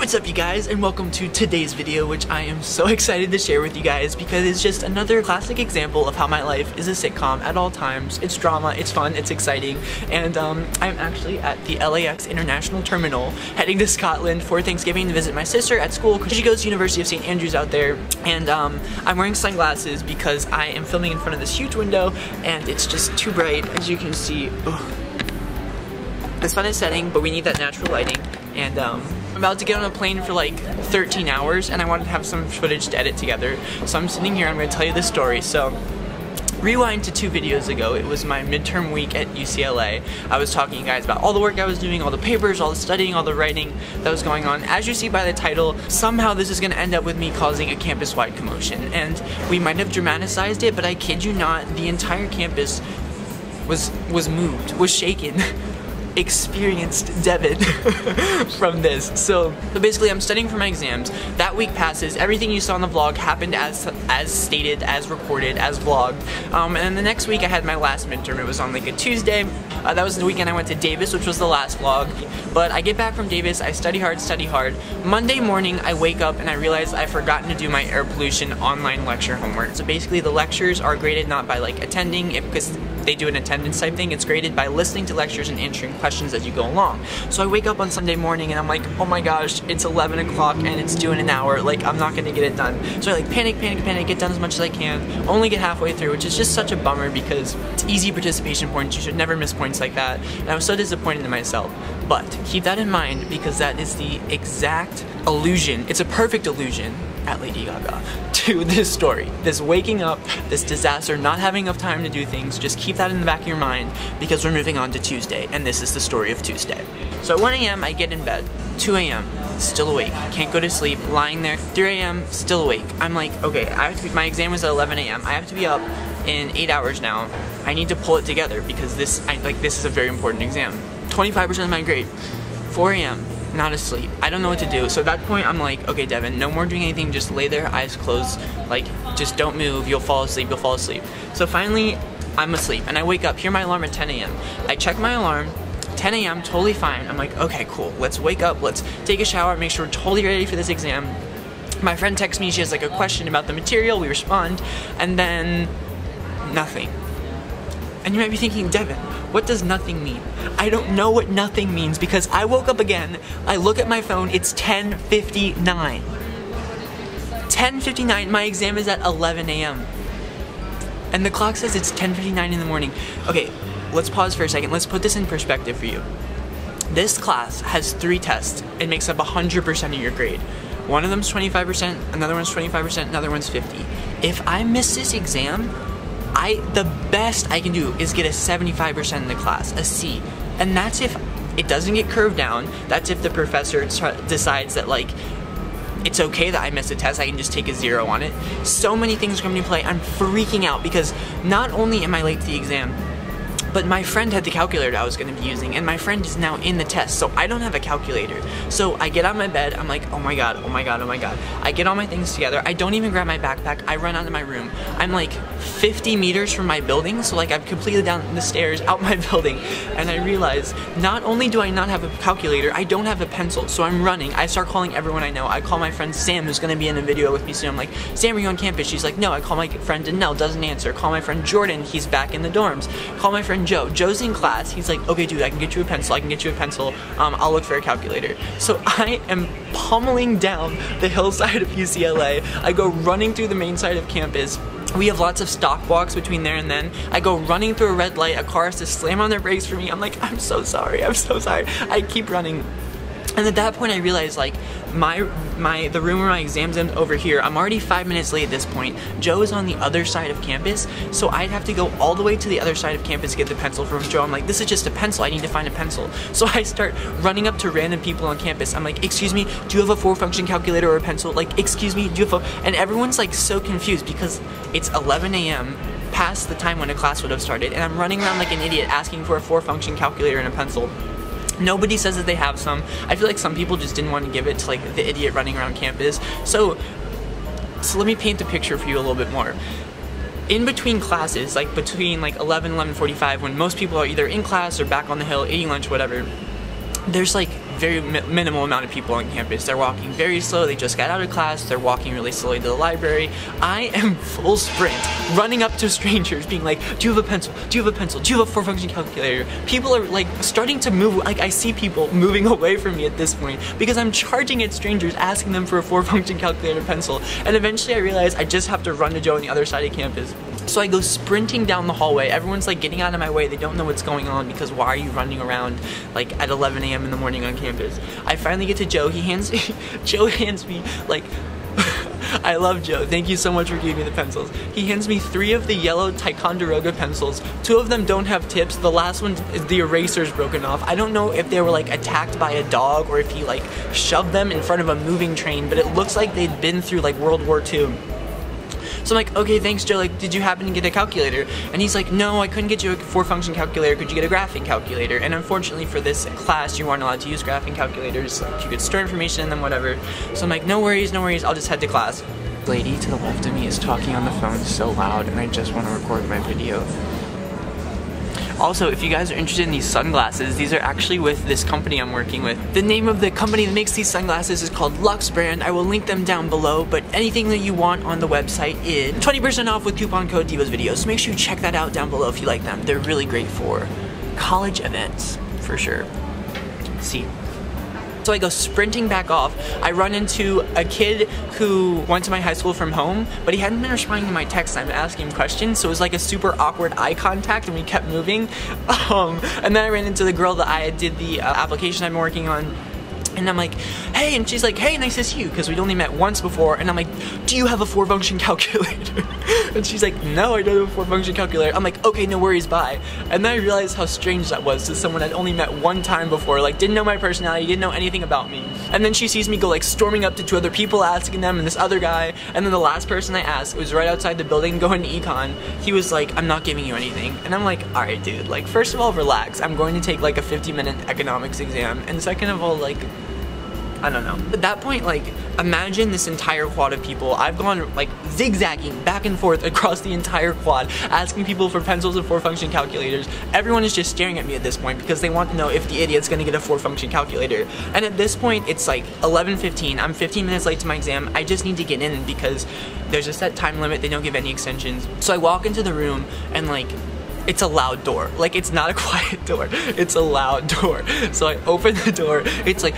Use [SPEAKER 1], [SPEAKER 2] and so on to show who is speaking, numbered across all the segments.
[SPEAKER 1] What's up you guys, and welcome to today's video, which I am so excited to share with you guys because it's just another classic example of how my life is a sitcom at all times. It's drama, it's fun, it's exciting, and I'm actually at the LAX International Terminal heading to Scotland for Thanksgiving to visit my sister at school because she goes to University of St. Andrews out there, and I'm wearing sunglasses because I am filming in front of this huge window and it's just too bright, as you can see. Ugh. The sun is setting, but we need that natural lighting, and I'm about to get on a plane for like 13 hours, and I wanted to have some footage to edit together. So I'm sitting here, I'm going to tell you this story. So rewind to 2 videos ago. It was my midterm week at UCLA. I was talking to you guys about all the work I was doing, all the papers, all the studying, all the writing that was going on. As you see by the title, somehow this is going to end up with me causing a campus-wide commotion. And we might have dramatized it, but I kid you not, the entire campus was moved, was shaken. Experienced Devin from this. So basically I'm studying for my exams. That week passes. Everything you saw in the vlog happened as stated, as recorded, as vlogged. And then the next week I had my last midterm. It was on like a Tuesday. That was the weekend I went to Davis, which was the last vlog. But I get back from Davis, I study hard. Monday morning I wake up and I realize I've forgotten to do my air pollution online lecture homework. So basically the lectures are graded not by like attending, because they do an attendance type thing. It's graded by listening to lectures and answering questions as you go along. So I wake up on Sunday morning and I'm like, oh my gosh, it's 11 o'clock and it's due in an hour. Like, I'm not gonna get it done. So I like panic, get done as much as I can, only get halfway through, which is just such a bummer because it's easy participation points. You should never miss points like that. And I was so disappointed in myself. But keep that in mind because that is the exact illusion. It's a perfect illusion at Lady Gaga to this story. This waking up, this disaster, not having enough time to do things. Just keep that in the back of your mind because we're moving on to Tuesday, and this is the story of Tuesday. So at 1 a.m. I get in bed. 2 a.m. still awake, can't go to sleep, lying there. 3 a.m. still awake. I'm like, okay, I have to be, my exam was at 11 a.m. I have to be up in 8 hours now. I need to pull it together because this is a very important exam. 25% of my grade. 4 a.m. not asleep. I don't know what to do. So at that point I'm like, okay Devin, no more doing anything, just lay there, eyes closed, like just don't move, you'll fall asleep. So finally I'm asleep and I wake up, hear my alarm at 10 a.m. I check my alarm, 10 a.m. totally fine. I'm like, okay cool, let's wake up, let's take a shower, make sure we're totally ready for this exam. My friend texts me, she has like a question about the material, we respond, and then nothing. And you might be thinking, Devin, what does nothing mean? I don't know what nothing means because I woke up again, I look at my phone, it's 10:59. 10:59, my exam is at 11 a.m. And the clock says it's 10:59 in the morning. Okay, let's pause for a second, let's put this in perspective for you. This class has 3 tests. It makes up 100% of your grade. One of them's 25%, another one's 25%, another one's 50%. If I miss this exam, the best I can do is get a 75% in the class, a C. And that's if it doesn't get curved down. That's if the professor decides that like, it's okay that I missed a test, I can just take a 0 on it. So many things come into play. I'm freaking out because not only am I late to the exam, but my friend had the calculator I was going to be using, and my friend is now in the test, so I don't have a calculator. So I get out of my bed, I'm like, oh my god. I get all my things together, I don't even grab my backpack, I run out of my room. I'm like 50 meters from my building, so like I'm completely down the stairs, out my building, and I realize not only do I not have a calculator, I don't have a pencil, so I'm running. I start calling everyone I know. I call my friend Sam, who's going to be in a video with me soon. I'm like, Sam, are you on campus? She's like, no. I call my friend Danelle, doesn't answer. Call my friend Jordan, he's back in the dorms. Call my friend Joe's in class. He's like, okay dude, I can get you a pencil, I'll look for a calculator. So I am pummeling down the hillside of UCLA. I go running through the main side of campus. We have lots of stock walks between there and then. I go running through a red light, a car has to slam on their brakes for me. I'm like, I'm so sorry. I keep running. And at that point I realized like the room where my exam's in over here, I'm already 5 minutes late at this point. Joe is on the other side of campus, so I'd have to go all the way to the other side of campus to get the pencil from Joe. I'm like, this is just a pencil, I need to find a pencil. So I start running up to random people on campus. I'm like, excuse me, do you have a 4-function calculator or a pencil? Like, excuse me, do you have a... And everyone's like so confused because it's 11 a.m. past the time when a class would have started, and I'm running around like an idiot asking for a 4-function calculator and a pencil. Nobody says that they have some. I feel like some people just didn't want to give it to like the idiot running around campus. So let me paint the picture for you a little bit more. In between classes, like between like 11, 11:45, when most people are either in class or back on the hill, eating lunch, whatever, there's like very minimal amount of people on campus. They're walking very slow. They just got out of class. They're walking really slowly to the library. I am full sprint, running up to strangers, being like, do you have a pencil? Do you have a pencil? Do you have a 4-function calculator? People are like starting to move. Like I see people moving away from me at this point because I'm charging at strangers, asking them for a 4-function calculator pencil. And eventually I realize I just have to run to Joe on the other side of campus. So I go sprinting down the hallway. Everyone's like getting out of my way. They don't know what's going on because why are you running around like at 11 a.m. in the morning on campus? I finally get to Joe. Joe hands me like, I love Joe. Thank you so much for giving me the pencils. He hands me 3 of the yellow Ticonderoga pencils. 2 of them don't have tips. The last one is the eraser's broken off. I don't know if they were like attacked by a dog or if he like shoved them in front of a moving train, but it looks like they'd been through like World War II. So I'm like, okay, thanks, Joe. Like, did you happen to get a calculator? And he's like, no, I couldn't get you a 4-function calculator. Could you get a graphing calculator? And unfortunately for this class, you aren't allowed to use graphing calculators. Like, you could store information in them, whatever. So I'm like, no worries, I'll just head to class. The lady to the left of me is talking on the phone so loud, and I just want to record my video. Also, if you guys are interested in these sunglasses, these are actually with this company I'm working with. The name of the company that makes these sunglasses is called Lux Brand. I will link them down below, but anything that you want on the website is 20% off with coupon code DivasVideos. So make sure you check that out down below if you like them. They're really great for college events, for sure. See. So I go sprinting back off. I run into a kid who went to my high school from home, but he hadn't been responding to my text. I'm asking him questions, so it was like a super awkward eye contact, and we kept moving. And then I ran into the girl that I did the application I'm working on. And I'm like, hey, and she's like, hey, nice to see you, because we'd only met once before. And I'm like, do you have a 4-function calculator? And she's like, no, I don't have a 4-function calculator. I'm like, okay, no worries, bye. And then I realized how strange that was to someone I'd only met one time before, like didn't know my personality, didn't know anything about me. And then she sees me go like storming up to 2 other people, asking them, and this other guy. And then the last person I asked was right outside the building going to econ. He was like, I'm not giving you anything. And I'm like, all right, dude, like first of all, relax. I'm going to take like a 50-minute economics exam. And second of all, like, I don't know. At that point, like, imagine this entire quad of people. I've gone, like, zigzagging back and forth across the entire quad, asking people for pencils and 4-function calculators. Everyone is just staring at me at this point because they want to know if the idiot's gonna get a 4-function calculator. And at this point, it's like 11:15. I'm 15 minutes late to my exam. I just need to get in because there's a set time limit. They don't give any extensions. So I walk into the room and, like, it's a loud door. Like, it's not a quiet door. It's a loud door. So I open the door. It's like,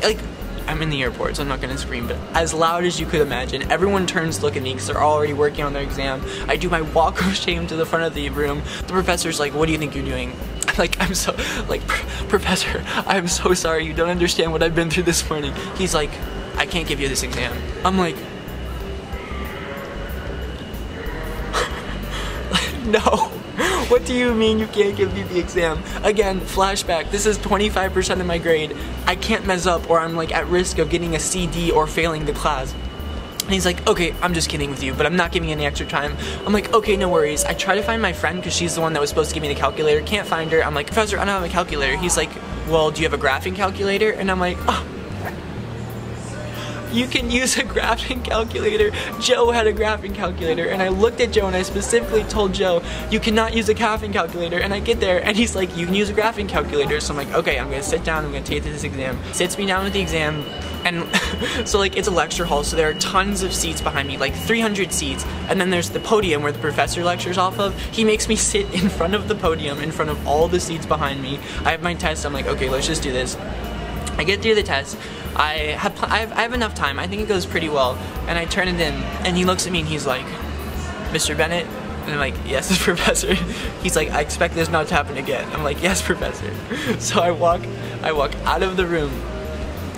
[SPEAKER 1] like, I'm in the airport, so I'm not gonna scream, but as loud as you could imagine. Everyone turns to look at me because they're already working on their exam. I do my walk of shame to the front of the room. The professor's like, what do you think you're doing? Like, I'm so, like, Professor, I'm so sorry. You don't understand what I've been through this morning. He's like, I can't give you this exam. I'm like, no. What do you mean you can't give me the exam? Again, flashback, this is 25% of my grade. I can't mess up or I'm like at risk of getting a CD or failing the class. And he's like, okay, I'm just kidding with you, but I'm not giving you any extra time. I'm like, okay, no worries. I try to find my friend because she's the one that was supposed to give me the calculator. Can't find her. I'm like, Professor, I don't have a calculator. He's like, well, do you have a graphing calculator? And I'm like, oh. You can use a graphing calculator. Joe had a graphing calculator, and I looked at Joe and I specifically told Joe, you cannot use a graphing calculator. And I get there and he's like, you can use a graphing calculator. So I'm like, okay, I'm gonna sit down, I'm gonna take this exam. Sits me down with the exam, and so like it's a lecture hall, so there are tons of seats behind me, like 300 seats, and then there's the podium where the professor lectures off of. He makes me sit in front of the podium, in front of all the seats behind me. I have my test, I'm like, okay, let's just do this. I get through the test. I have enough time. I think it goes pretty well. And I turn it in, and he looks at me and he's like, Mr. Bennett? And I'm like, yes, Professor. He's like, I expect this not to happen again. I'm like, yes, Professor. So I walk out of the room.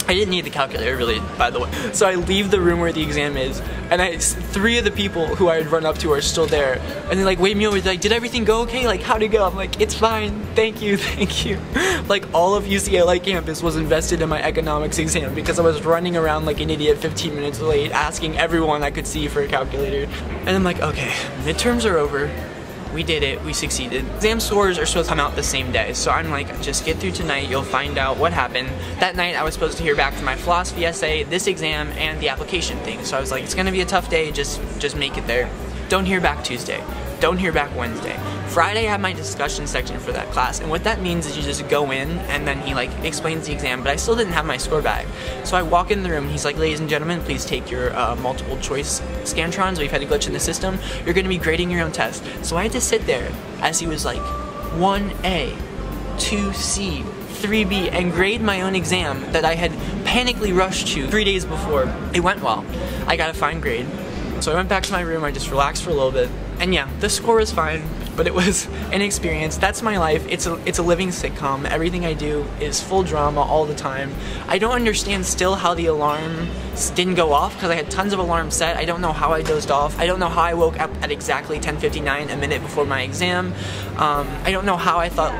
[SPEAKER 1] I didn't need the calculator, really, by the way. So I leave the room where the exam is, and 3 of the people who I had run up to are still there. And they like wave me over, they're like, did everything go okay? Like, how'd it go? I'm like, it's fine, thank you, thank you. Like, all of UCLA campus was invested in my economics exam because I was running around like an idiot 15 minutes late, asking everyone I could see for a calculator. And I'm like, okay, midterms are over. We did it, we succeeded. Exam scores are supposed to come out the same day, so I'm like, just get through tonight, you'll find out what happened. That night I was supposed to hear back from my philosophy essay, this exam, and the application thing. So I was like, it's gonna be a tough day, just make it there. Don't hear back Tuesday. don't hear back Wednesday. Friday I have my discussion section for that class, and what that means is you just go in and then he like explains the exam, but I still didn't have my score back. So I walk in the room, he's like, ladies and gentlemen, please take your multiple choice Scantrons. We've had a glitch in the system. You're going to be grading your own test. So I had to sit there as he was like 1A, 2C, 3B, and grade my own exam that I had panically rushed to 3 days before. It went well. I got a fine grade. So I went back to my room, I just relaxed for a little bit, and yeah, the score was fine, but it was an experience. That's my life. It's a living sitcom. Everything I do is full drama all the time. I don't understand still how the alarm didn't go off, because I had tons of alarms set. I don't know how I dozed off. I don't know how I woke up at exactly 10:59, a minute before my exam. I don't know how I thought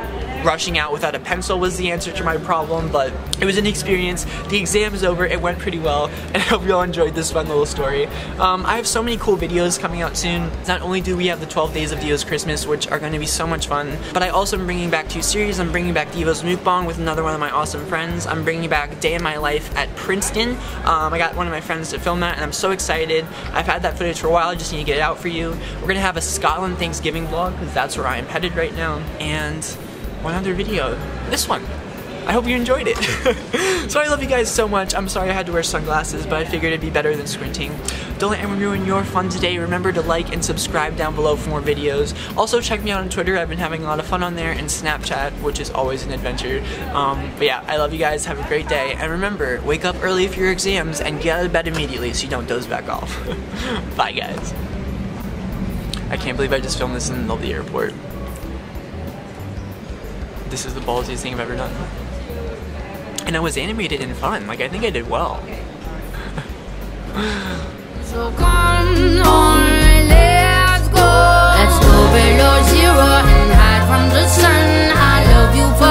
[SPEAKER 1] rushing out without a pencil was the answer to my problem, but it was an experience. The exam is over, it went pretty well, and I hope you all enjoyed this fun little story. I have so many cool videos coming out soon. Not only do we have the 12 Days of Dio's Christmas, which are going to be so much fun, but I also am bringing back 2 series. I'm bringing back Devo's Mukbang with another one of my awesome friends. I'm bringing back Day in My Life at Princeton. I got one of my friends to film that, and I'm so excited. I've had that footage for a while, I just need to get it out for you. We're going to have a Scotland Thanksgiving vlog, because that's where I am headed right now, and one other video, this one. I hope you enjoyed it. So I love you guys so much. I'm sorry I had to wear sunglasses, but I figured it'd be better than squinting. Don't let anyone ruin your fun today. Remember to like and subscribe down below for more videos. Also check me out on Twitter. I've been having a lot of fun on there, and Snapchat, which is always an adventure. But yeah, I love you guys. Have a great day. And remember, wake up early for your exams and get out of bed immediately so you don't doze back off. Bye guys. I can't believe I just filmed this in the middle of the airport. This is the ballsiest thing I've ever done. And I was animated and fun. Like, I think I did well.
[SPEAKER 2] So come on, let's go. Let's go below zero and hide from the sun. I love you for